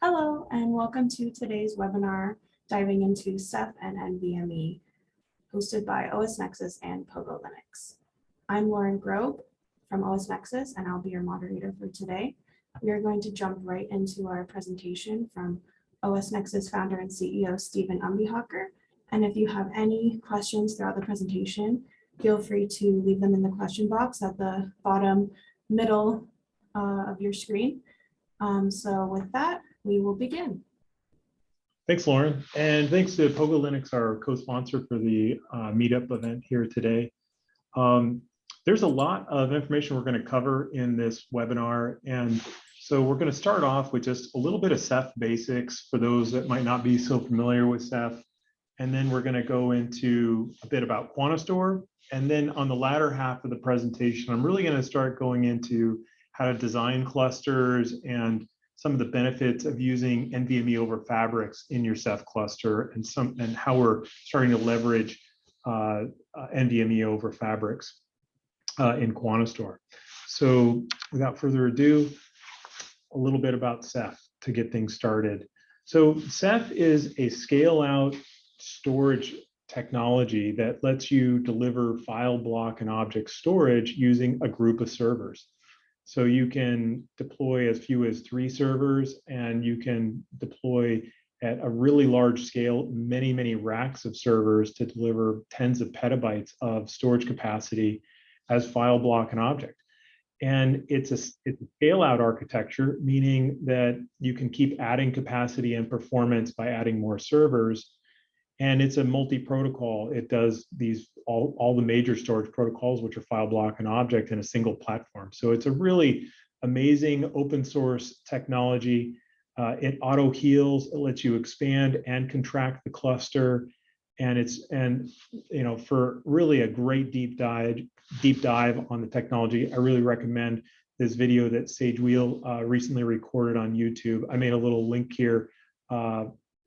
Hello, and welcome to today's webinar diving into Ceph and NVMe, hosted by OSNEXUS and Pogo Linux. I'm Lauren Grobe from OSNEXUS, and I'll be your moderator for today. We are going to jump right into our presentation from OSNEXUS founder and CEO Stephen Umbihocker. And if you have any questions throughout the presentation, feel free to leave them in the question box at the bottom middle of your screen. So with that, we will begin. Thanks, Lauren. And thanks to Pogo Linux, our co-sponsor for the meetup event here today. There's a lot of information we're going to cover in this webinar. And so we're going to start off with just a little bit of Ceph basics for those that might not be so familiar with Ceph. And then we're going to go into a bit about QuantaStor. And then on the latter half of the presentation, I'm really going to start going into how to design clusters and some of the benefits of using NVMe over fabrics in your Ceph cluster, and how we're starting to leverage NVMe over fabrics in QuantaStor. So without further ado, a little bit about Ceph to get things started. So Ceph is a scale-out storage technology that lets you deliver file, block, and object storage using a group of servers. So you can deploy as few as 3 servers, and you can deploy at a really large scale, many racks of servers to deliver tens of petabytes of storage capacity as file, block, and object. And it's a scale-out architecture, meaning that you can keep adding capacity and performance by adding more servers. And it's a multi-protocol. It does all the major storage protocols, which are file, block, and object, in a single platform. So it's a really amazing open source technology. It auto heals. It lets you expand and contract the cluster. And for really a great deep dive on the technology, I really recommend this video that Sage Wheel recently recorded on YouTube. I made a little link here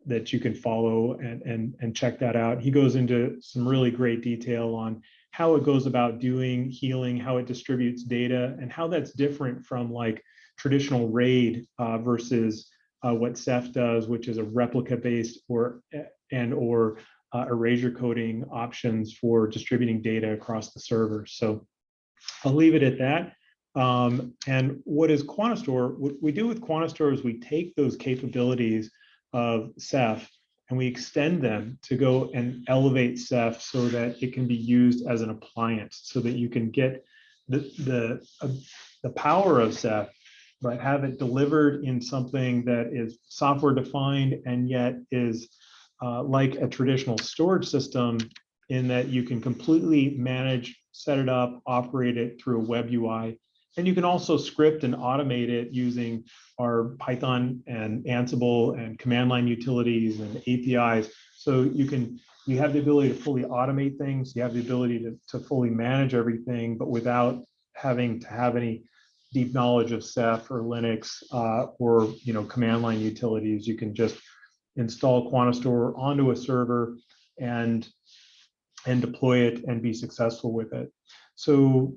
that you can follow and check that out. He goes into some really great detail on how it goes about doing healing, how it distributes data, and how that's different from like traditional RAID versus what Ceph does, which is a replica-based or erasure coding options for distributing data across the server. So I'll leave it at that. And what is QuantaStor? What we do with QuantaStor is we take those capabilities of Ceph and we extend them to go and elevate Ceph so that it can be used as an appliance, so that you can get the power of Ceph, but have it delivered in something that is software defined and yet is like a traditional storage system, in that you can completely manage, set it up, operate it through a web UI. And you can also script and automate it using our Python and Ansible and command line utilities and APIs. So you have the ability to fully automate things. You have the ability to fully manage everything, but without having to have any deep knowledge of Ceph or Linux or command line utilities. You can just install QuantaStor onto a server and deploy it and be successful with it. So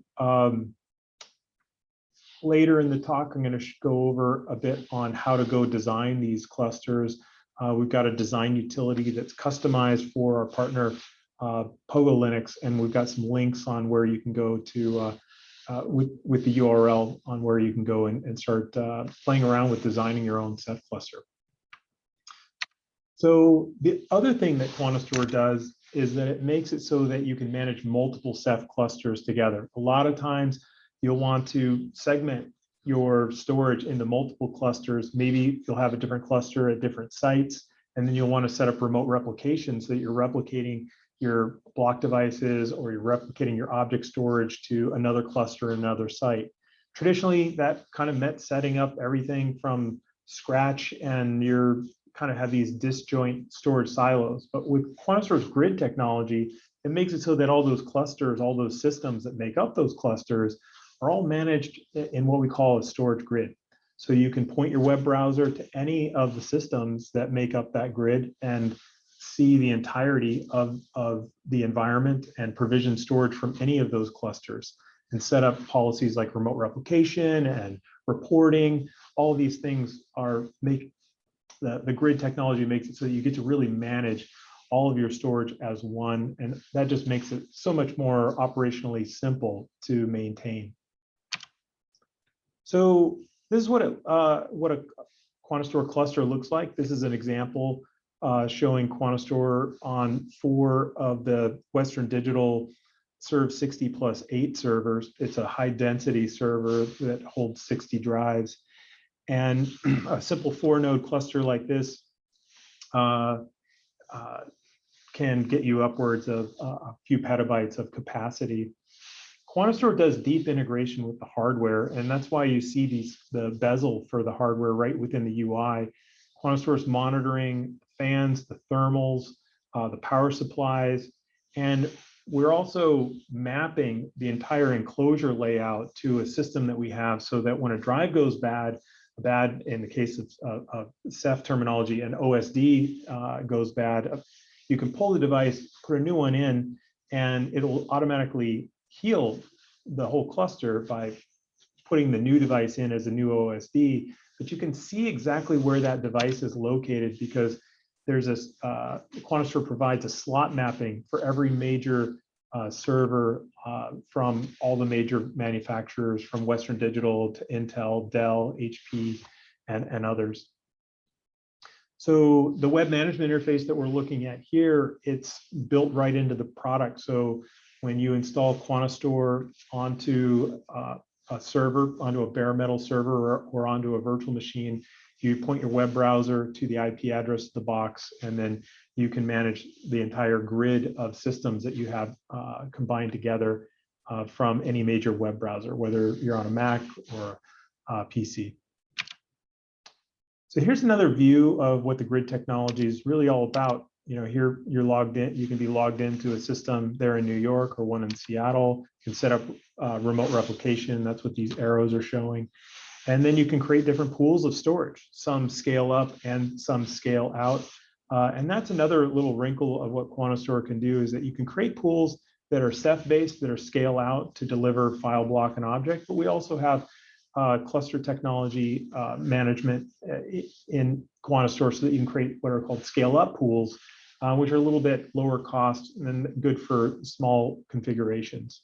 later in the talk, I'm going to go over a bit on how to go design these clusters. We've got a design utility that's customized for our partner, Pogo Linux, and we've got some links on where you can go to, with the URL on where you can go and start playing around with designing your own Ceph cluster. So the other thing that QuantaStor does is that it makes it so that you can manage multiple Ceph clusters together. A lot of times, you'll want to segment your storage into multiple clusters. Maybe you'll have a different cluster at different sites, and then you'll want to set up remote replication so that you're replicating your block devices or you're replicating your object storage to another cluster, another site. Traditionally, that kind of meant setting up everything from scratch, and you're kind of have these disjoint storage silos. But with QuantaStor's grid technology, it makes it so that all those clusters, all those systems that make up those clusters, are all managed in what we call a storage grid. So you can point your web browser to any of the systems that make up that grid and see the entirety of the environment and provision storage from any of those clusters, and set up policies like remote replication and reporting. All of these things the grid technology makes it so you get to really manage all of your storage as one, and that just makes it so much more operationally simple to maintain. So this is what a QuantaStor cluster looks like. This is an example showing QuantaStor on 4 of the Western Digital Serve 60+8 servers. It's a high density server that holds 60 drives. And a simple 4-node cluster like this can get you upwards of a few petabytes of capacity. QuantaStor does deep integration with the hardware, and that's why you see the bezel for the hardware right within the UI. QuantaStor is monitoring fans, the thermals, the power supplies, and we're also mapping the entire enclosure layout to a system that we have so that when a drive goes bad in the case of Ceph terminology, and OSD goes bad, you can pull the device, put a new one in, and it'll automatically heal the whole cluster by putting the new device in as a new OSD. But you can see exactly where that device is located because there's this, QuantaStor provides a slot mapping for every major server from all the major manufacturers, from Western Digital to Intel, Dell, HP, and others. So the web management interface that we're looking at here, it's built right into the product. So when you install QuantaStor onto a server, onto a bare metal server or onto a virtual machine, you point your web browser to the IP address of the box, and then you can manage the entire grid of systems that you have combined together from any major web browser, whether you're on a Mac or a PC. So here's another view of what the grid technology is really all about. You know, here you're logged in, you can be logged into a system there in New York or one in Seattle. You can set up remote replication. That's what these arrows are showing. And then you can create different pools of storage. Some scale up and some scale out. And that's another little wrinkle of what QuantaStor can do, is that you can create pools that are Ceph-based, that are scale out to deliver file, block, and object. But we also have cluster technology management in QuantaStor so that you can create what are called scale up pools, which are a little bit lower cost and good for small configurations.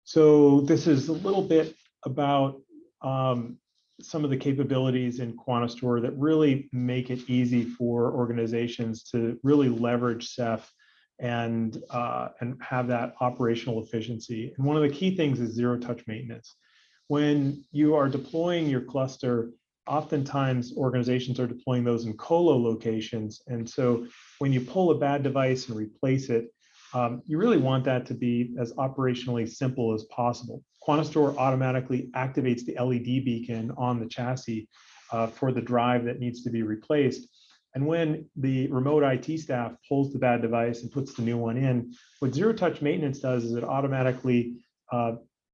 So this is a little bit about some of the capabilities in QuantaStor that really make it easy for organizations to really leverage Ceph and have that operational efficiency. And one of the key things is zero-touch maintenance. When you are deploying your cluster, oftentimes organizations are deploying those in colo locations. And so when you pull a bad device and replace it, you really want that to be as operationally simple as possible. QuantaStor automatically activates the LED beacon on the chassis for the drive that needs to be replaced. And when the remote IT staff pulls the bad device and puts the new one in, what zero-touch maintenance does is it automatically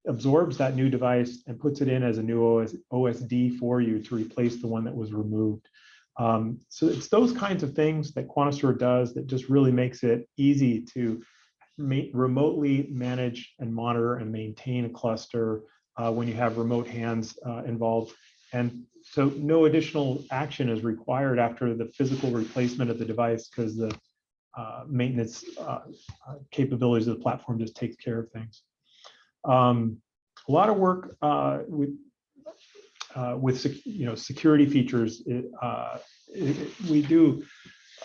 absorbs that new device and puts it in as a new OSD for you to replace the one that was removed. So it's those kinds of things that QuantaStor does that just really makes it easy to remotely manage and monitor and maintain a cluster when you have remote hands involved. And so no additional action is required after the physical replacement of the device, because the maintenance capabilities of the platform just takes care of things. A lot of work with security features. We do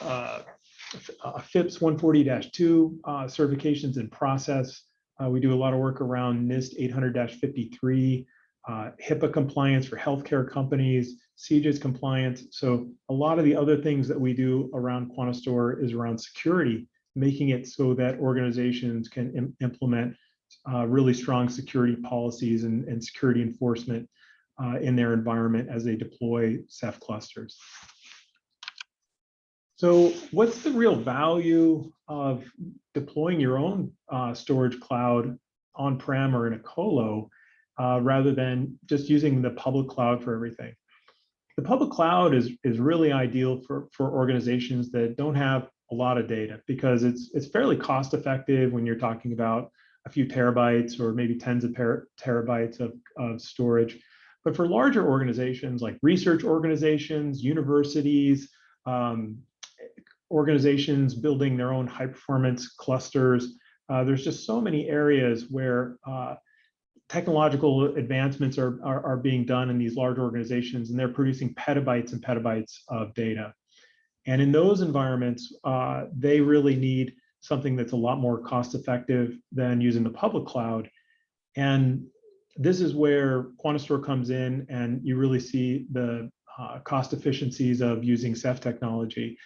FIPS 140-2 certifications in process. We do a lot of work around NIST 800-53, HIPAA compliance for healthcare companies, CJIS compliance. So a lot of the other things that we do around QuantaStor is around security, making it so that organizations can implement really strong security policies and security enforcement in their environment as they deploy Ceph clusters. So what's the real value of deploying your own storage cloud on-prem or in a colo rather than just using the public cloud for everything? The public cloud is really ideal for organizations that don't have a lot of data, because it's fairly cost effective when you're talking about a few terabytes or maybe tens of terabytes of storage. But for larger organizations like research organizations, universities, organizations building their own high performance clusters, there's just so many areas where technological advancements are being done in these large organizations, and they're producing petabytes and petabytes of data. And in those environments, they really need something that's a lot more cost effective than using the public cloud. And this is where QuantaStor comes in, and you really see the cost efficiencies of using Ceph technology.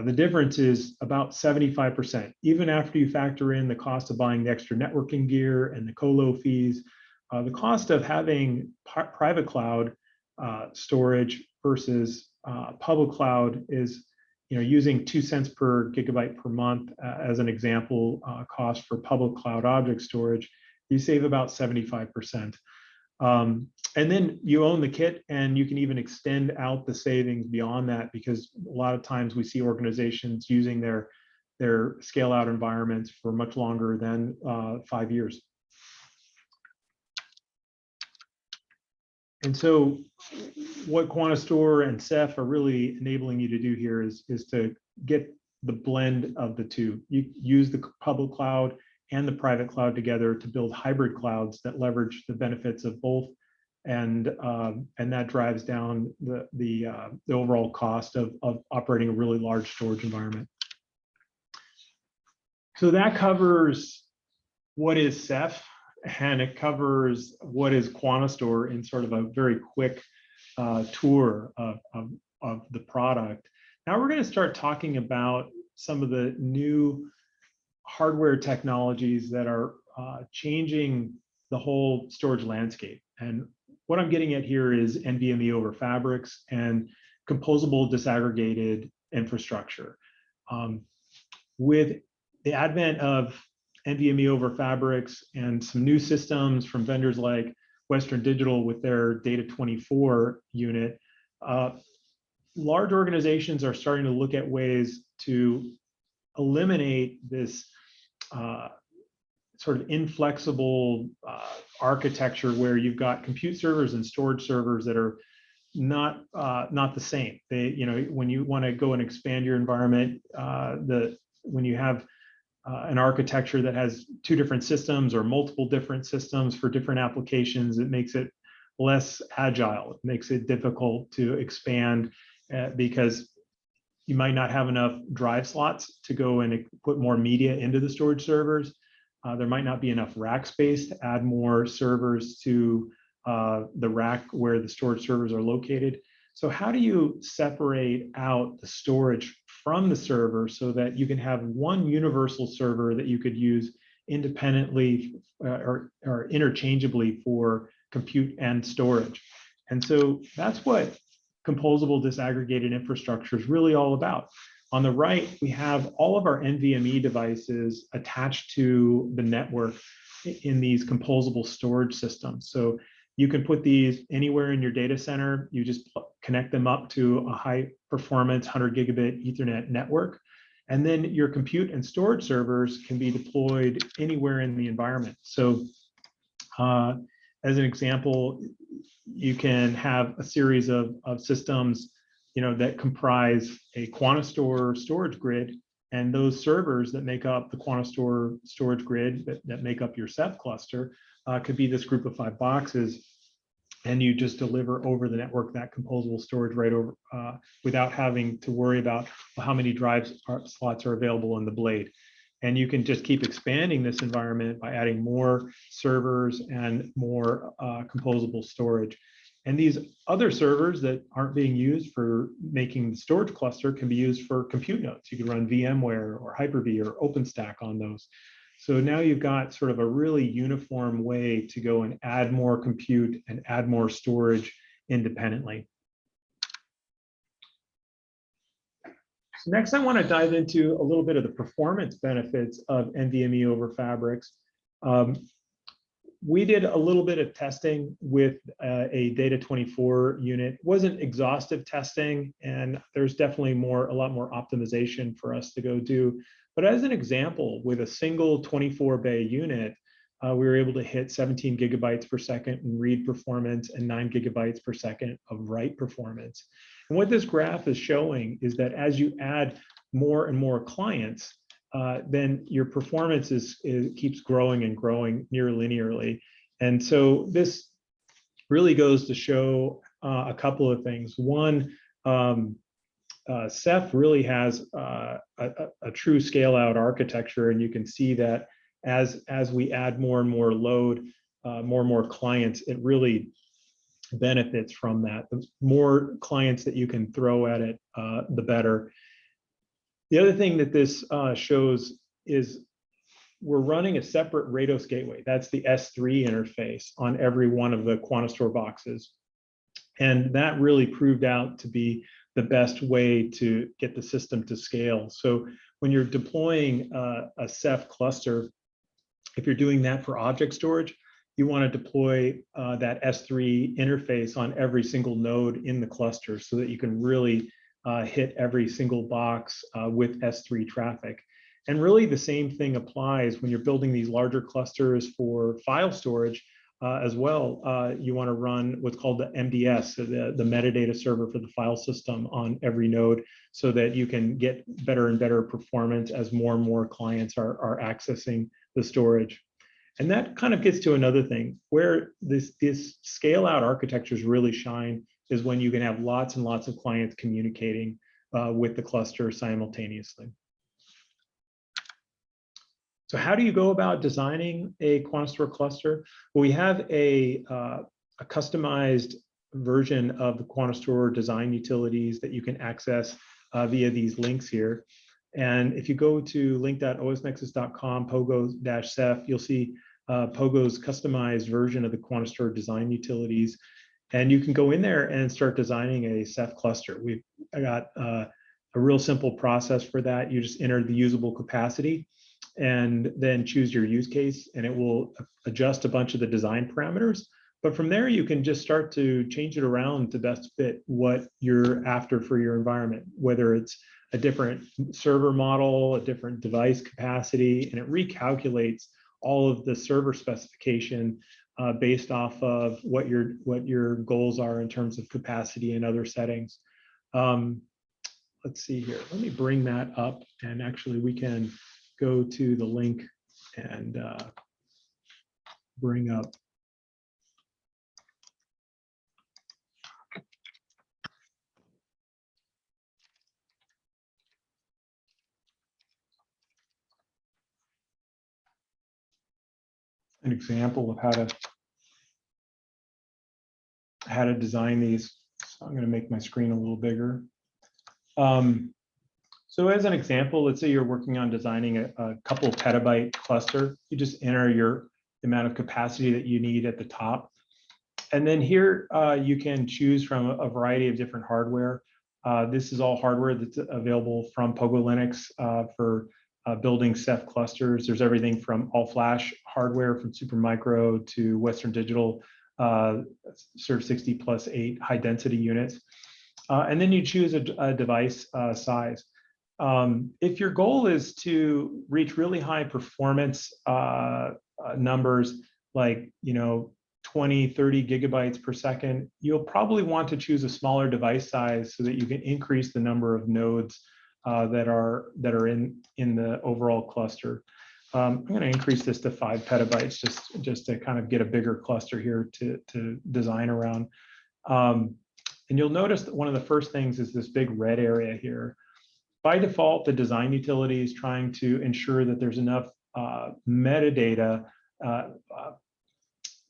The difference is about 75%. Even after you factor in the cost of buying the extra networking gear and the colo fees, the cost of having private cloud storage versus public cloud is, using 2 cents per gigabyte per month as an example, cost for public cloud object storage, you save about 75%. And then you own the kit, and you can even extend out the savings beyond that, because a lot of times we see organizations using their scale out environments for much longer than 5 years. And so what QuantaStor and Ceph are really enabling you to do here is to get the blend of the two. You use the public cloud and the private cloud together to build hybrid clouds that leverage the benefits of both, and that drives down the overall cost of operating a really large storage environment. So that covers what is Ceph, and it covers what is QuantaStor in sort of a very quick tour of the product. Now we're going to start talking about some of the new hardware technologies that are changing the whole storage landscape. And what I'm getting at here is NVMe over fabrics and composable disaggregated infrastructure. With the advent of NVMe over fabrics and some new systems from vendors like Western Digital with their Data 24 unit, large organizations are starting to look at ways to eliminate this sort of inflexible architecture where you've got compute servers and storage servers that are not the same. They, when you want to go and expand your environment, when you have an architecture that has 2 different systems or multiple different systems for different applications, it makes it less agile. It makes it difficult to expand because you might not have enough drive slots to go and put more media into the storage servers. There might not be enough rack space to add more servers to the rack where the storage servers are located. So how do you separate out the storage from the server so that you can have one universal server that you could use independently or interchangeably for compute and storage? And so that's what composable disaggregated infrastructure is really all about. On the right, we have all of our NVMe devices attached to the network in these composable storage systems. So you can put these anywhere in your data center. You just connect them up to a high performance 100 gigabit Ethernet network. And then your compute and storage servers can be deployed anywhere in the environment. So as an example, you can have a series of systems that comprise a QuantaStor storage grid, and those servers that make up the QuantaStor storage grid that make up your Ceph cluster could be this group of 5 boxes, and you just deliver over the network that composable storage right over without having to worry about how many drive slots are available in the blade. And you can just keep expanding this environment by adding more servers and more composable storage. And these other servers that aren't being used for making the storage cluster can be used for compute nodes. You can run VMware or Hyper-V or OpenStack on those. So now you've got sort of a really uniform way to go and add more compute and add more storage independently. So next, I want to dive into a little bit of the performance benefits of NVMe over fabrics. We did a little bit of testing with a Data 24 unit. It wasn't exhaustive testing, and there's definitely a lot more optimization for us to go do. But as an example, with a single 24 bay unit, we were able to hit 17 gigabytes per second in read performance and 9 gigabytes per second of write performance. And what this graph is showing is that as you add more and more clients, then your performance keeps growing and growing near linearly. And so this really goes to show a couple of things. One, Ceph really has a true scale out architecture, and you can see that as we add more and more load, more and more clients, it really benefits from that. The more clients that you can throw at it, the better. The other thing that this shows is we're running a separate Rados gateway. That's the S3 interface on every one of the QuantaStor boxes. And that really proved out to be the best way to get the system to scale. So when you're deploying a Ceph cluster, if you're doing that for object storage, you want to deploy that S3 interface on every single node in the cluster so that you can really hit every single box with S3 traffic. And really the same thing applies when you're building these larger clusters for file storage as well. You want to run what's called the MDS, so the metadata server for the file system on every node so that you can get better and better performance as more and more clients are accessing the storage. And that kind of gets to another thing where this scale out architectures really shine is when you can have lots and lots of clients communicating with the cluster simultaneously. So how do you go about designing a QuantaStor cluster? Well, we have a customized version of the QuantaStor design utilities that you can access via these links here. And if you go to link.osnexus.com, pogo-ceph, you'll see Pogo's customized version of the QuantaStor design utilities. And you can go in there and start designing a Ceph cluster. I got a real simple process for that. You just enter the usable capacity and then choose your use case, and it will adjust a bunch of the design parameters. But from there, you can just start to change it around to best fit what you're after for your environment, whether it's a different server model, a different device capacity, and it recalculates all of the server specification based off of what your goals are in terms of capacity and other settings. Let's see here. Let me bring that up, and actually we can go to the link and bring up an example of how to design these. So I'm going to make my screen a little bigger. So as an example, let's say you're working on designing a couple petabyte cluster. You just enter the amount of capacity that you need at the top. And then here you can choose from a variety of different hardware. This is all hardware that's available from Pogo Linux for building Ceph clusters. There's everything from all flash hardware from Supermicro to Western Digital Serve 60+8 high density units. And then you choose a device size. If your goal is to reach really high performance numbers like 20, 30 gigabytes per second, you'll probably want to choose a smaller device size so that you can increase the number of nodes that are in the overall cluster. I'm going to increase this to 5 petabytes just to kind of get a bigger cluster here to design around. And you'll notice that one of the first things is this big red area here. By default, the design utility is trying to ensure that there's enough metadata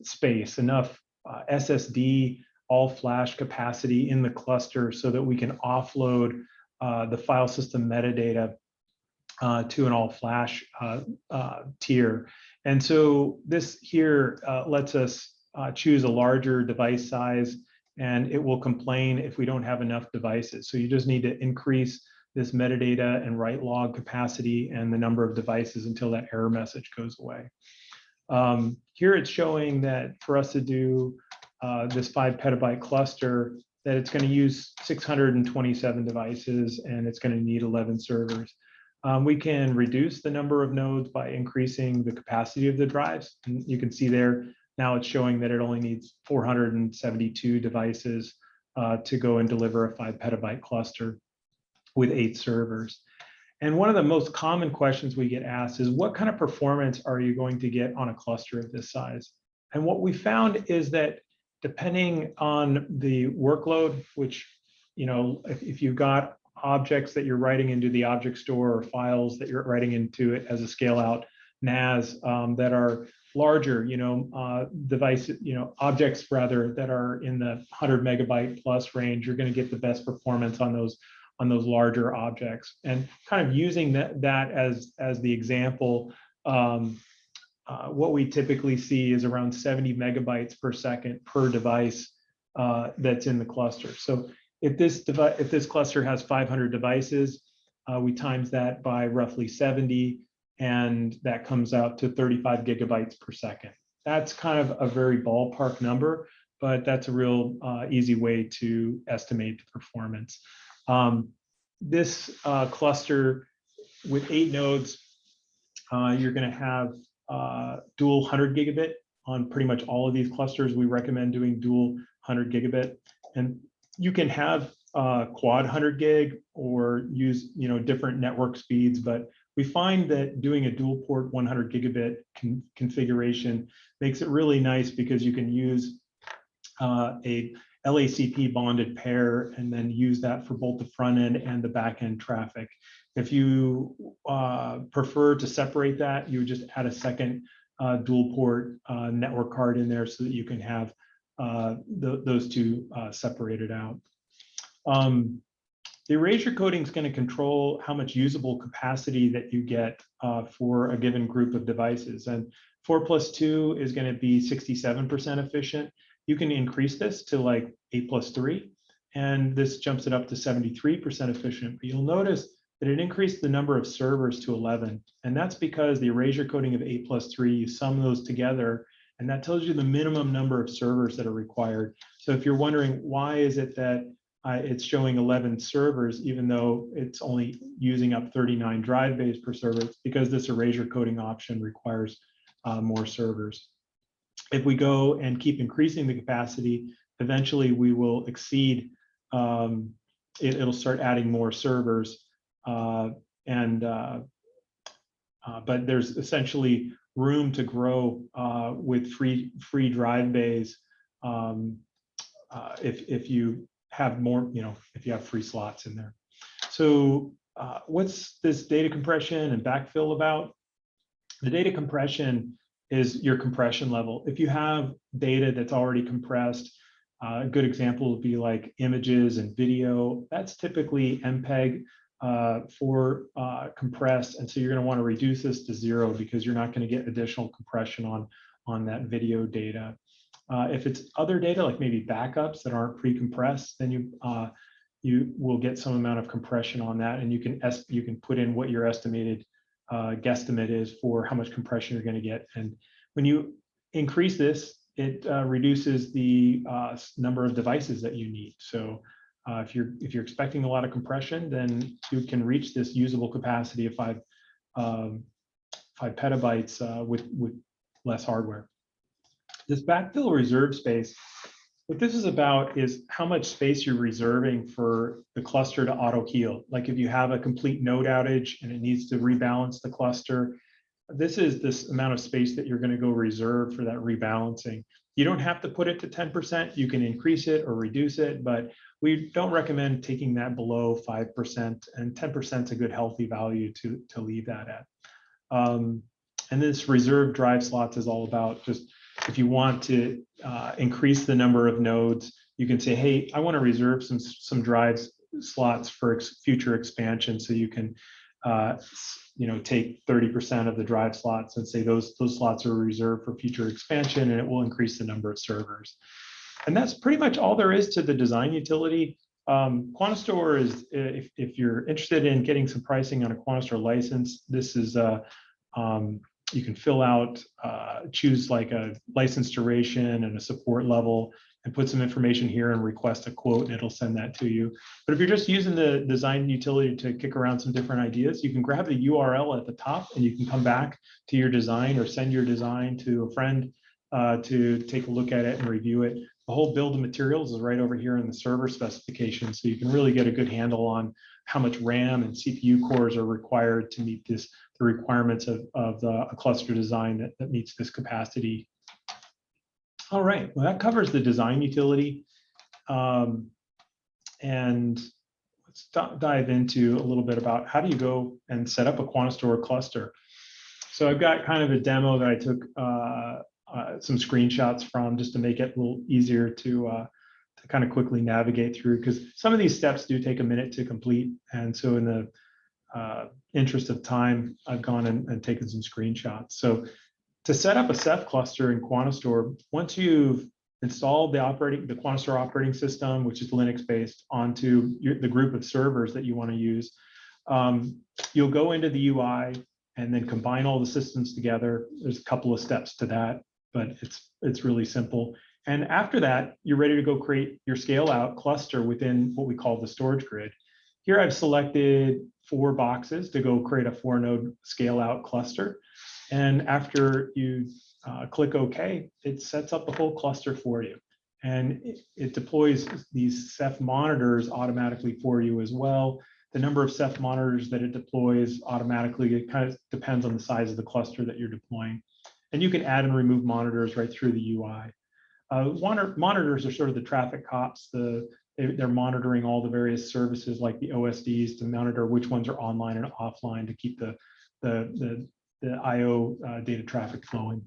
space, enough SSD all flash capacity in the cluster so that we can offload the file system metadata to an all flash tier. And so this here lets us choose a larger device size, and it will complain if we don't have enough devices. So you just need to increase this metadata and write log capacity and the number of devices until that error message goes away. Here it's showing that for us to do this 5 petabyte cluster, that it's going to use 627 devices and it's going to need 11 servers. We can reduce the number of nodes by increasing the capacity of the drives. And you can see there, now it's showing that it only needs 472 devices to go and deliver a 5 petabyte cluster with 8 servers. And one of the most common questions we get asked is, what kind of performance are you going to get on a cluster of this size? And what we found is that depending on the workload, which, if you've got objects that you're writing into the object store or files that you're writing into it as a scale out NAS that are larger, devices, objects rather, that are in the 100 megabyte plus range, you're going to get the best performance on those larger objects. And kind of using that as the example, what we typically see is around 70 megabytes per second per device that's in the cluster. So if this cluster has 500 devices, we times that by roughly 70, and that comes out to 35 gigabytes per second. That's kind of a very ballpark number, but that's a real easy way to estimate the performance. This cluster with 8 nodes, you're going to have dual 100 gigabit on pretty much all of these clusters. We recommend doing dual 100 gigabit, and you can have quad 100 gig or use different network speeds, but we find that doing a dual port 100 gigabit configuration makes it really nice because you can use a LACP bonded pair and then use that for both the front end and the back end traffic. If you prefer to separate that, you would just add a second dual port network card in there so that you can have those two separated out. The erasure coding is going to control how much usable capacity that you get for a given group of devices. And 4+2 is going to be 67% efficient. You can increase this to like 8+3, and this jumps it up to 73% efficient. But you'll notice that it increased the number of servers to 11. And that's because the erasure coding of 8+3, you sum those together, and that tells you the minimum number of servers that are required. So if you're wondering why is it that it's showing 11 servers, even though it's only using up 39 drive bays per server, it's because this erasure coding option requires more servers. If we go and keep increasing the capacity, eventually we will exceed, it'll start adding more servers. But there's essentially room to grow with free drive bays if you have more, if you have free slots in there. So what's this data compression and backfill about? The data compression is your compression level. If you have data that's already compressed, a good example would be like images and video. That's typically MPEG for compressed, and so you're going to want to reduce this to 0 because you're not going to get additional compression on that video data. If it's other data, like maybe backups that aren't pre-compressed, then you will get some amount of compression on that, and you can put in what your estimated guesstimate is for how much compression you're going to get. And when you increase this, it reduces the number of devices that you need. So if you're expecting a lot of compression, then you can reach this usable capacity of 5 petabytes with less hardware. This backfill reserve space, what this is about is how much space you're reserving for the cluster to auto heal. Like if you have a complete node outage and it needs to rebalance the cluster, this is this amount of space that you're going to go reserve for that rebalancing. You don't have to put it to 10%. You can increase it or reduce it, but we don't recommend taking that below 5%, and 10% is a good healthy value to leave that at. And this reserve drive slots is all about just, if you want to increase the number of nodes, you can say, hey, I want to reserve some drive slots for future expansion. So you can take 30% of the drive slots and say those slots are reserved for future expansion, and it will increase the number of servers. And that's pretty much all there is to the design utility. QuantaStor is, if you're interested in getting some pricing on a QuantaStor license, this is you can fill out, choose like a license duration and a support level, and put some information here and request a quote, and it'll send that to you. But if you're just using the design utility to kick around some different ideas, you can grab the URL at the top and you can come back to your design or send your design to a friend to take a look at it and review it. The whole build of materials is right over here in the server specification, so you can really get a good handle on how much RAM and CPU cores are required to meet the requirements of a cluster design that meets this capacity. All right, well, that covers the design utility. And let's dive into a little bit about how do you go and set up a QuantaStor cluster. So I've got kind of a demo that I took some screenshots from just to make it a little easier to kind of quickly navigate through, because some of these steps do take a minute to complete. And so in the interest of time, I've gone and taken some screenshots. So to set up a Ceph cluster in QuantaStor, once you've installed the QuantaStor operating system, which is Linux-based, onto the group of servers that you want to use, you'll go into the UI and then combine all the systems together. There's a couple of steps to that, but it's really simple. And after that, you're ready to go create your scale-out cluster within what we call the storage grid. Here I've selected 4 boxes to go create a 4-node scale-out cluster. And after you click OK, it sets up the whole cluster for you. And it deploys these Ceph monitors automatically for you as well. The number of Ceph monitors that it deploys automatically, it kind of depends on the size of the cluster that you're deploying. And you can add and remove monitors right through the UI. Monitors are sort of the traffic cops. They're monitoring all the various services like the OSDs to monitor which ones are online and offline to keep the IO data traffic flowing.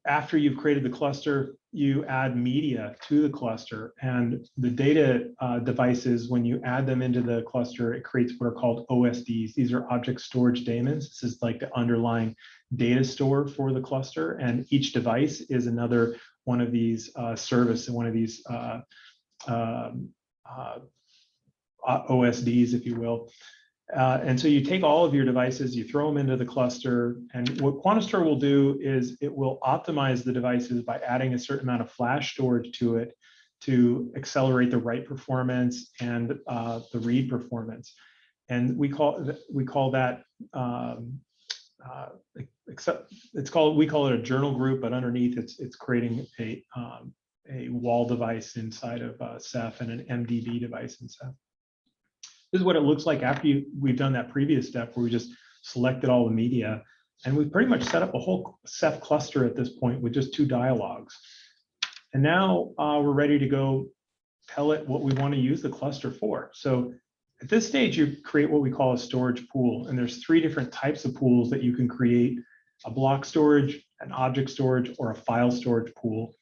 After you've created the cluster, you add media to the cluster, and the data devices, when you add them into the cluster, it creates what are called OSDs. These are object storage daemons. This is like the underlying data store for the cluster, and each device is another one of these service and one of these OSDs, if you will. And so you take all of your devices, you throw them into the cluster, and what QuantaStor will do is it will optimize the devices by adding a certain amount of flash storage to it to accelerate the write performance and the read performance. And we call that we call it a journal group, but underneath it's creating a wall device inside of Ceph and an MDB device in Ceph. This is what it looks like after we've done that previous step where we just selected all the media, and we've pretty much set up a whole Ceph cluster at this point with just 2 dialogues. And now we're ready to go tell it what we want to use the cluster for. So at this stage, you create what we call a storage pool, and there's 3 different types of pools that you can create: a block storage, an object storage, or a file storage pool.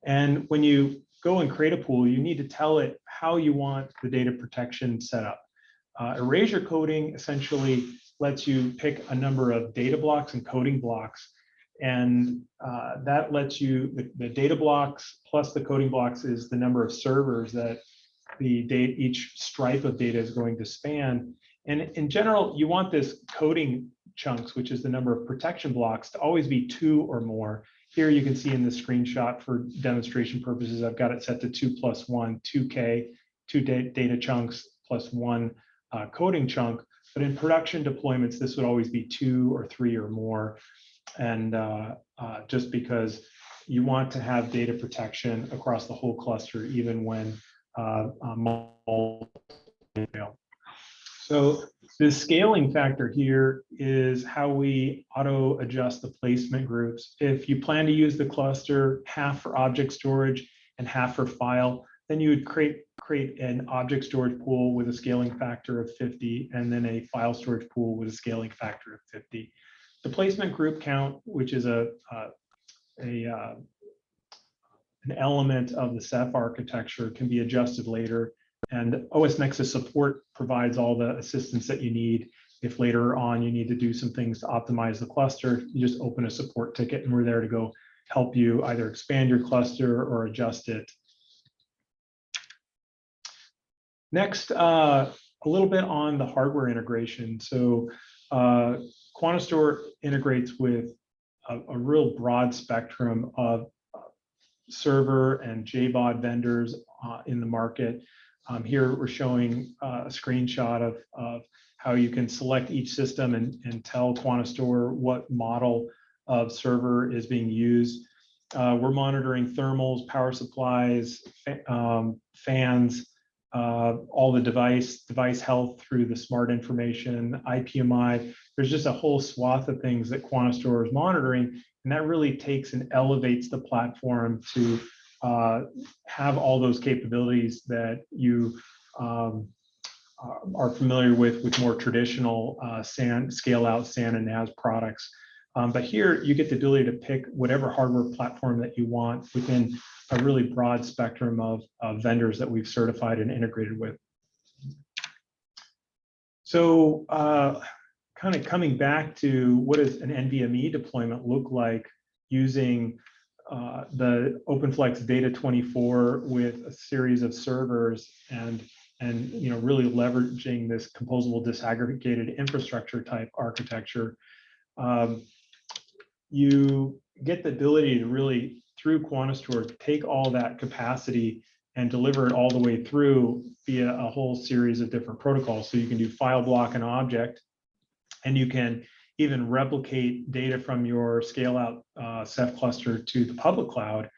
And when you go and create a pool, you need to tell it how you want the data protection set up. Erasure coding essentially lets you pick a number of data blocks and coding blocks, and that lets you, the data blocks plus the coding blocks is the number of servers that each stripe of data is going to span. And in general, you want this coding chunks, which is the number of protection blocks, to always be 2 or more. Here you can see in the screenshot for demonstration purposes, I've got it set to 2 + 1, 2K, 2 data chunks plus 1 coding chunk. But in production deployments, this would always be 2 or 3 or more. And just because you want to have data protection across the whole cluster, even when fail. So the scaling factor here is how we auto adjust the placement groups. If you plan to use the cluster half for object storage and half for file, then you would create an object storage pool with a scaling factor of 50, and then a file storage pool with a scaling factor of 50. The placement group count, which is an element of the Ceph architecture, can be adjusted later. And OSNEXUS support provides all the assistance that you need. If later on you need to do some things to optimize the cluster, you just open a support ticket and we're there to go help you either expand your cluster or adjust it. Next, a little bit on the hardware integration. So QuantaStor integrates with a real broad spectrum of server and JBOD vendors in the market. Here we're showing a screenshot of how you can select each system and tell QuantaStor what model of server is being used. We're monitoring thermals, power supplies, fans, all the device health through the smart information, IPMI. There's just a whole swath of things that QuantaStor is monitoring, and that really takes and elevates the platform to have all those capabilities that you are familiar with more traditional SAN, scale-out SAN and NAS products. But here you get the ability to pick whatever hardware platform that you want within a really broad spectrum of vendors that we've certified and integrated with. So kind of coming back to what does an NVMe deployment look like using the OpenFlex Data 24 with a series of servers and really leveraging this composable disaggregated infrastructure type architecture. You get the ability to really, through QuantaStor, take all that capacity and deliver it all the way through via a whole series of different protocols. So you can do file, block, and object, and you can even replicate data from your scale-out Ceph cluster to the public cloud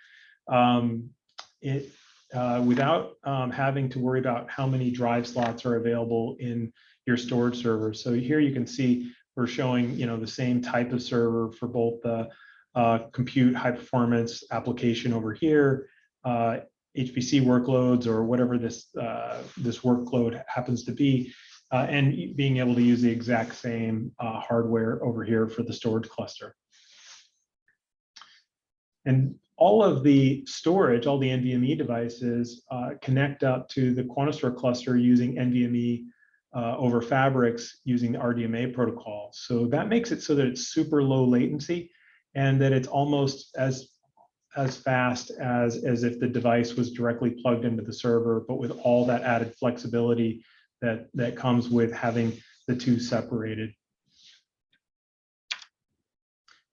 without having to worry about how many drive slots are available in your storage server. So here you can see we're showing the same type of server for both the compute high performance application over here, HPC workloads, or whatever this workload happens to be, and being able to use the exact same hardware over here for the storage cluster. And all of the storage, all the NVMe devices connect up to the QuantaStor cluster using NVMe over fabrics using the RDMA protocol. So that makes it so that it's super low latency and that it's almost as fast as if the device was directly plugged into the server, but with all that added flexibility that comes with having the two separated.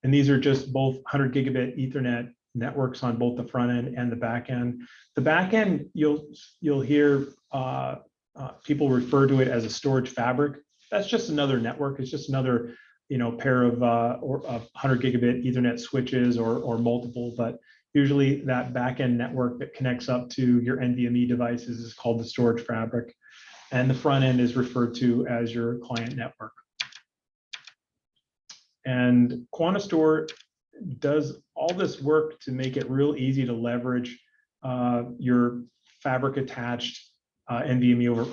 And these are just both 100 gigabit Ethernet networks on both the front end and the back end. The back end, you'll hear people refer to it as a storage fabric. That's just another network. It's just another pair of 100 gigabit Ethernet switches or multiple, but usually that back end network that connects up to your NVMe devices is called the storage fabric. And the front end is referred to as your client network. And QuantaStor does all this work to make it real easy to leverage your fabric attached NVMe over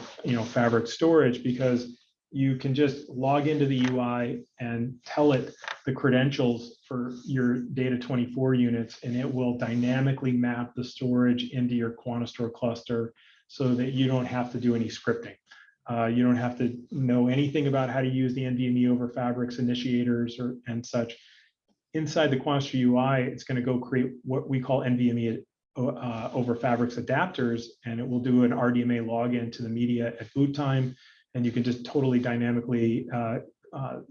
fabric storage, because you can just log into the UI and tell it the credentials for your Data 24 units, and it will dynamically map the storage into your QuantaStor cluster so that you don't have to do any scripting. You don't have to know anything about how to use the NVMe over fabrics initiators and such. Inside the QuantaStor UI, it's going to go create what we call NVMe over fabrics adapters, and it will do an RDMA login to the media at boot time. And you can just totally dynamically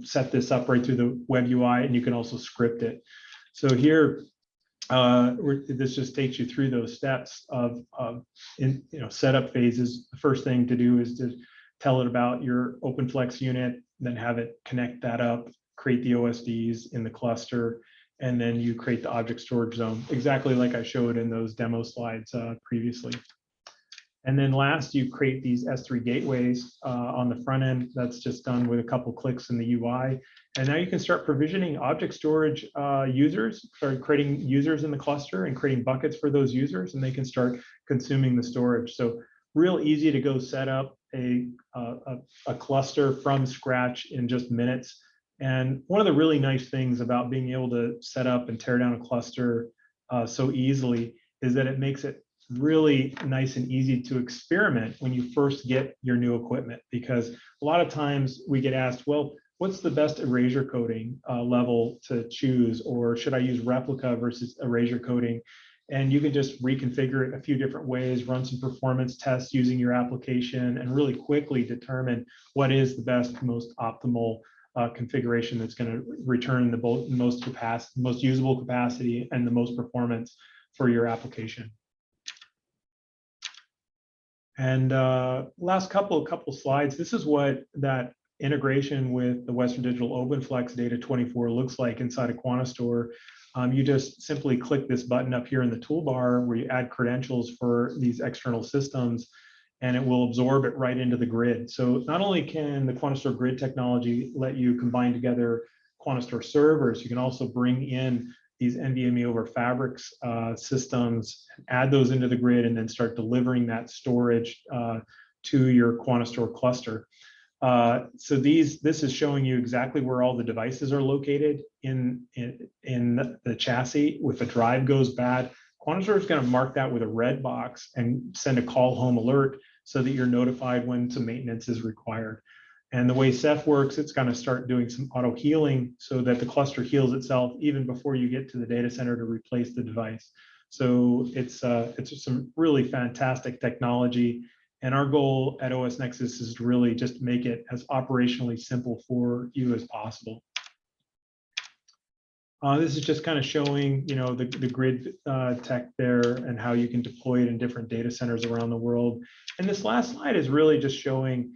set this up right through the web UI, and you can also script it. So here, this just takes you through those steps of setup phases. The first thing to do is to tell it about your OpenFlex unit, then have it connect that up, create the OSDs in the cluster, and then you create the object storage zone, exactly like I showed in those demo slides previously. And then last, you create these S3 gateways on the front end. That's just done with a couple clicks in the UI. And now you can start provisioning object storage users, start creating users in the cluster and creating buckets for those users, and they can start consuming the storage. So real easy to go set up a cluster from scratch in just minutes. And one of the really nice things about being able to set up and tear down a cluster so easily is that it makes it really nice and easy to experiment when you first get your new equipment, because a lot of times we get asked, well, what's the best erasure coding level to choose, or should I use replica versus erasure coding? And you can just reconfigure it a few different ways, run some performance tests using your application, and really quickly determine what is the best, most optimal configuration that's going to return the most capacity, most usable capacity, and the most performance for your application. And last couple slides. This is what that integration with the Western Digital OpenFlex Data 24 looks like inside of QuantaStor. You just simply click this button up here in the toolbar where you add credentials for these external systems, and it will absorb it right into the grid. So not only can the QuantaStor grid technology let you combine together QuantaStor servers, you can also bring in these NVMe over Fabrics systems, add those into the grid, and then start delivering that storage to your QuantaStor cluster. So this is showing you exactly where all the devices are located in the chassis. If a drive goes bad, QuantaStor is going to mark that with a red box and send a call home alert so that you're notified when some maintenance is required. And the way Ceph works, it's going to start doing some auto healing so that the cluster heals itself even before you get to the data center to replace the device. So it's some really fantastic technology. And our goal at OSNEXUS is to really just make it as operationally simple for you as possible. This is just kind of showing, the grid tech there and how you can deploy it in different data centers around the world. And this last slide is really just showing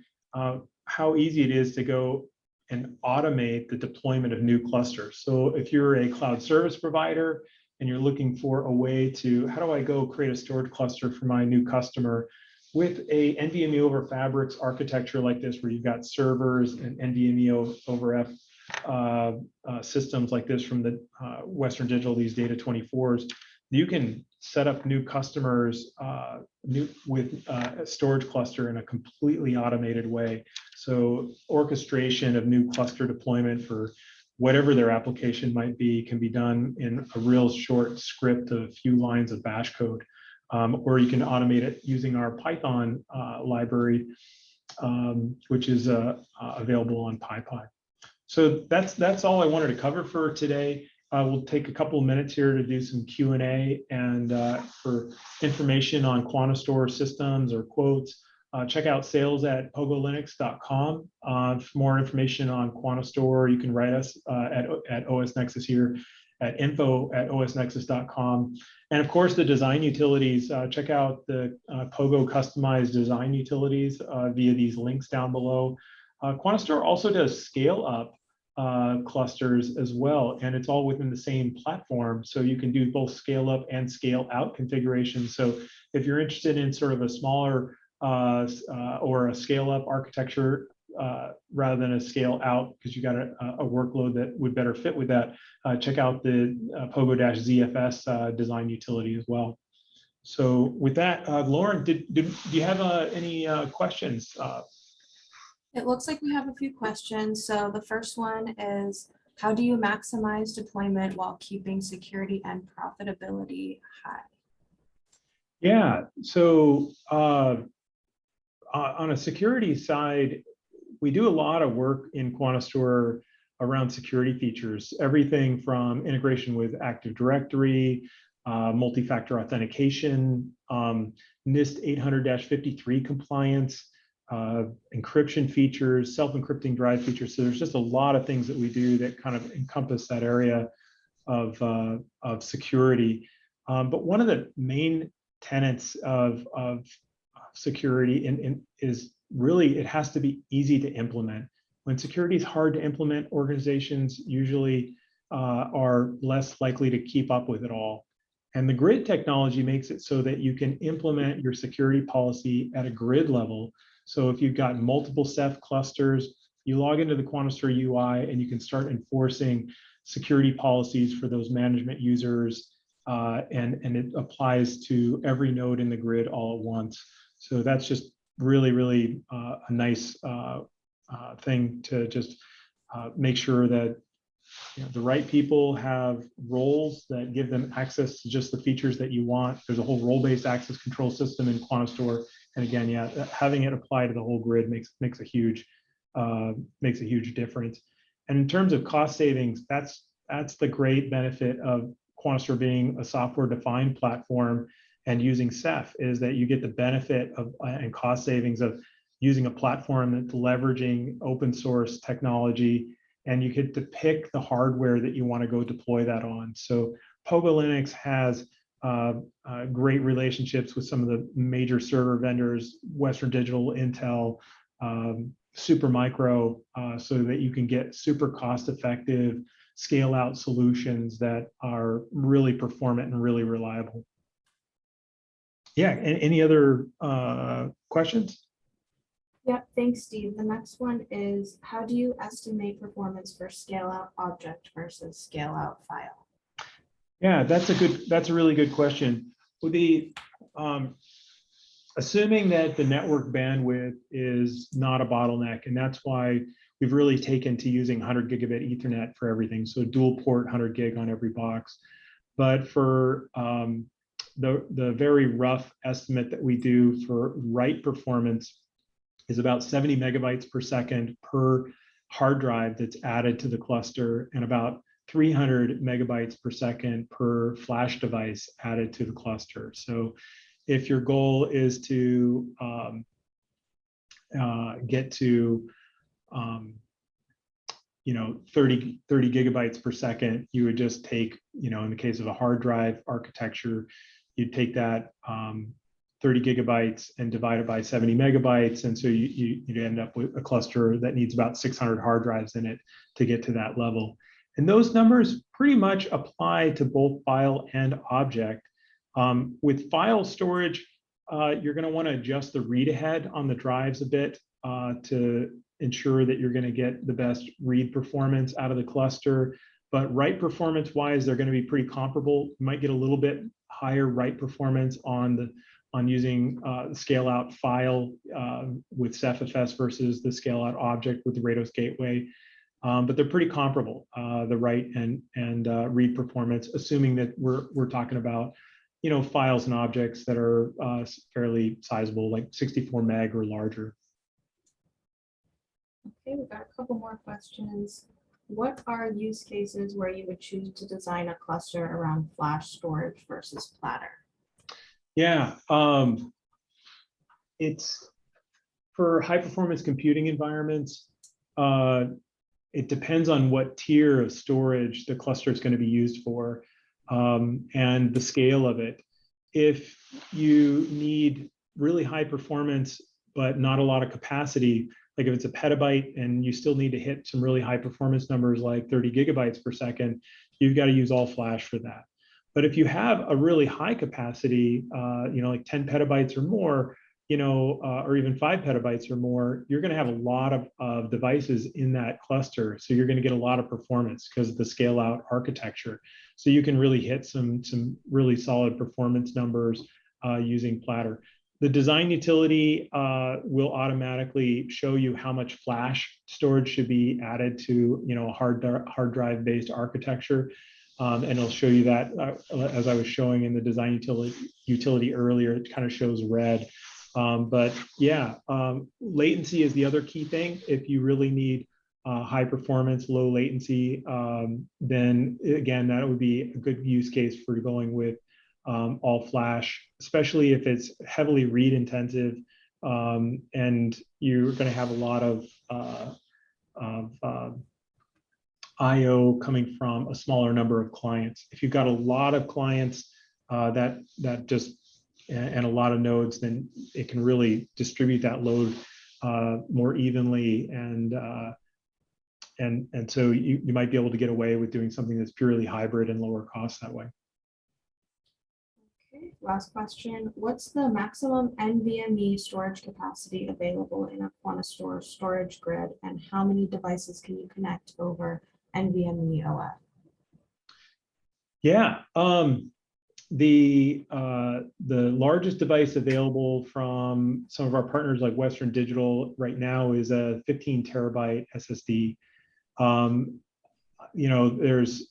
how easy it is to go and automate the deployment of new clusters. So if you're a cloud service provider and you're looking for a way to, how do I go create a storage cluster for my new customer? With a NVMe over Fabrics architecture like this, where you've got servers and NVMe over F systems like this from the Western Digital, these Data 24s, you can set up new customers with a storage cluster in a completely automated way. So orchestration of new cluster deployment for whatever their application might be can be done in a real short script of a few lines of bash code. Or you can automate it using our Python library, which is available on PyPy. So that's all I wanted to cover for today. We'll take a couple of minutes here to do some Q&A, and for information on QuantaStor systems or quotes, check out sales@pogolinux.com. For more information on QuantaStor, you can write us at OSNEXUS here at info@osnexus.com. And of course, the design utilities, check out the Pogo customized design utilities via these links down below. QuantaStor also does scale up clusters as well, and it's all within the same platform. So you can do both scale up and scale out configurations. So if you're interested in sort of a smaller or a scale up architecture rather than a scale out, because you got a workload that would better fit with that, check out the Pogo-ZFS design utility as well. So with that, Lauren, do you have any questions? It looks like we have a few questions. So the first one is, how do you maximize deployment while keeping security and profitability high? Yeah, so on a security side, we do a lot of work in QuantaStor around security features, everything from integration with Active Directory, multi-factor authentication, NIST 800-53 compliance, encryption features, self-encrypting drive features. So there's just a lot of things that we do that kind of encompass that area of security. But one of the main tenets of security is really, it has to be easy to implement. When security is hard to implement, organizations usually are less likely to keep up with it all. And the grid technology makes it so that you can implement your security policy at a grid level. So if you've got multiple Ceph clusters, you log into the QuantaStor UI and you can start enforcing security policies for those management users, and it applies to every node in the grid all at once. So that's just really a nice thing to just make sure that the right people have roles that give them access to just the features that you want. There's a whole role-based access control system in QuantaStor, and again, yeah, having it apply to the whole grid makes a huge difference. And in terms of cost savings, that's the great benefit of QuantaStor being a software-defined platform and using Ceph is that you get the benefit of and cost savings of using a platform that's leveraging open source technology, and you get to pick the hardware that you want to go deploy that on. So Pogo Linux has great relationships with some of the major server vendors, Western Digital, Intel, Supermicro, so that you can get super cost-effective scale-out solutions that are really performant and really reliable. Yeah, any other questions? Yeah, thanks, Steve. The next one is, how do you estimate performance for scale-out object versus scale-out file? Yeah, that's a really good question. Well, assuming that the network bandwidth is not a bottleneck, and that's why we've really taken to using 100 gigabit Ethernet for everything. So dual port 100 gig on every box. But for the very rough estimate that we do for write performance is about 70 megabytes per second per hard drive that's added to the cluster, and about 300 megabytes per second per flash device added to the cluster. So if your goal is to get to 30 gigabytes per second, you would just take, in the case of a hard drive architecture, you'd take that 30 gigabytes and divide it by 70 megabytes. And so you'd end up with a cluster that needs about 600 hard drives in it to get to that level. And those numbers pretty much apply to both file and object. With file storage, you're going to want to adjust the read ahead on the drives a bit to ensure that you're going to get the best read performance out of the cluster. But write performance wise, they're going to be pretty comparable. You might get a little bit higher write performance on using scale out file with Cephfs versus the scale out object with the Rados gateway. But they're pretty comparable, the write and read performance, assuming that we're talking about files and objects that are fairly sizable, like 64 meg or larger. Okay, we've got a couple more questions. What are use cases where you would choose to design a cluster around flash storage versus platter? Yeah, it's for high performance computing environments. It depends on what tier of storage the cluster is going to be used for and the scale of it. If you need really high performance, but not a lot of capacity, like if it's a petabyte and you still need to hit some really high performance numbers like 30 gigabytes per second, you've got to use all flash for that. But if you have a really high capacity, like 10 petabytes or more, or even 5 petabytes or more, you're going to have a lot of devices in that cluster. So you're going to get a lot of performance because of the scale out architecture. So you can really hit some really solid performance numbers using platter. The design utility will automatically show you how much flash storage should be added to a hard drive based architecture. And it'll show you that as I was showing in the design utility earlier, it kind of shows red. But yeah, latency is the other key thing. If you really need high performance, low latency, then again, that would be a good use case for going with all flash, especially if it's heavily read intensive and you're going to have a lot of IO coming from a smaller number of clients. If you've got a lot of clients and a lot of nodes, then it can really distribute that load more evenly, and so you might be able to get away with doing something that's purely hybrid and lower cost that way. Okay, last question. What's the maximum NVMe storage capacity available in a QuantaStor storage grid, and how many devices can you connect over NVMeoF? Yeah, the largest device available from some of our partners like Western Digital right now is a 15 terabyte SSD. There's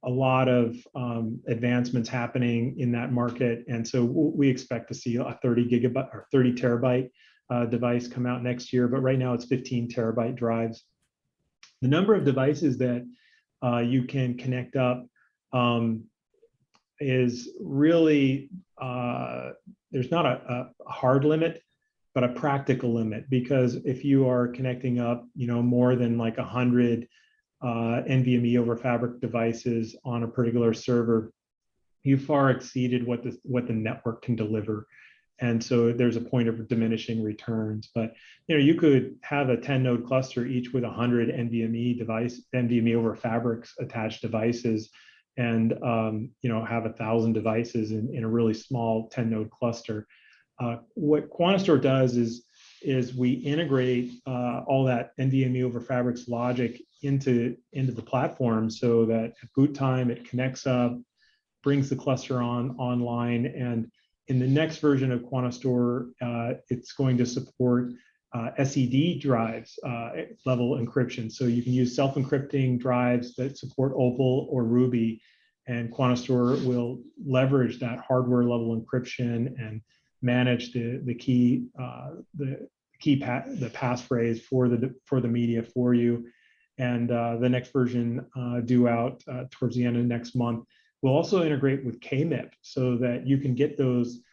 a lot of advancements happening in that market, and so we expect to see a 30 gigabyte or 30 terabyte device come out next year. But right now it's 15 terabyte drives. The number of devices that you can connect up is really, there's not a hard limit, but a practical limit, because if you are connecting up, more than like 100 NVMe over Fabric devices on a particular server, you far exceeded what the network can deliver. And so there's a point of diminishing returns. But you could have a 10 node cluster, each with 100 NVMe over Fabrics attached devices, and have 1,000 devices in a really small 10 node cluster. What QuantaStor does is we integrate all that NVMe over Fabrics logic into the platform, so that at boot time it connects up, brings the cluster online, and in the next version of QuantaStor, it's going to support SED drives level encryption. So you can use self-encrypting drives that support Opal or Ruby, and QuantaStor will leverage that hardware level encryption and manage the passphrase for the media for you. And the next version due out towards the end of next month will also integrate with KMIP, so that you can get those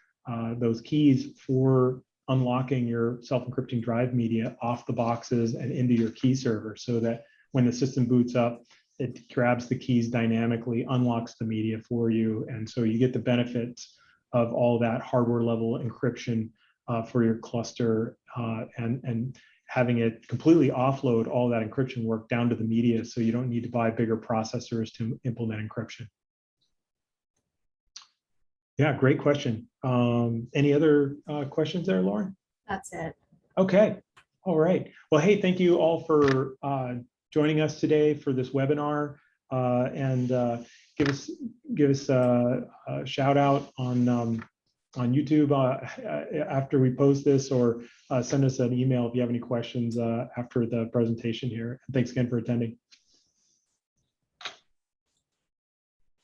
keys for unlocking your self-encrypting drive media off the boxes and into your key server, so that when the system boots up, it grabs the keys dynamically, unlocks the media for you, and so you get the benefits of all that hardware level encryption for your cluster, and having it completely offload all that encryption work down to the media, so you don't need to buy bigger processors to implement encryption. Yeah, great question. Any other questions there, Lauren? That's it. Okay, all right. Well, hey, thank you all for joining us today for this webinar, and give us a shout out on YouTube after we post this, or send us an email if you have any questions after the presentation here. Thanks again for attending.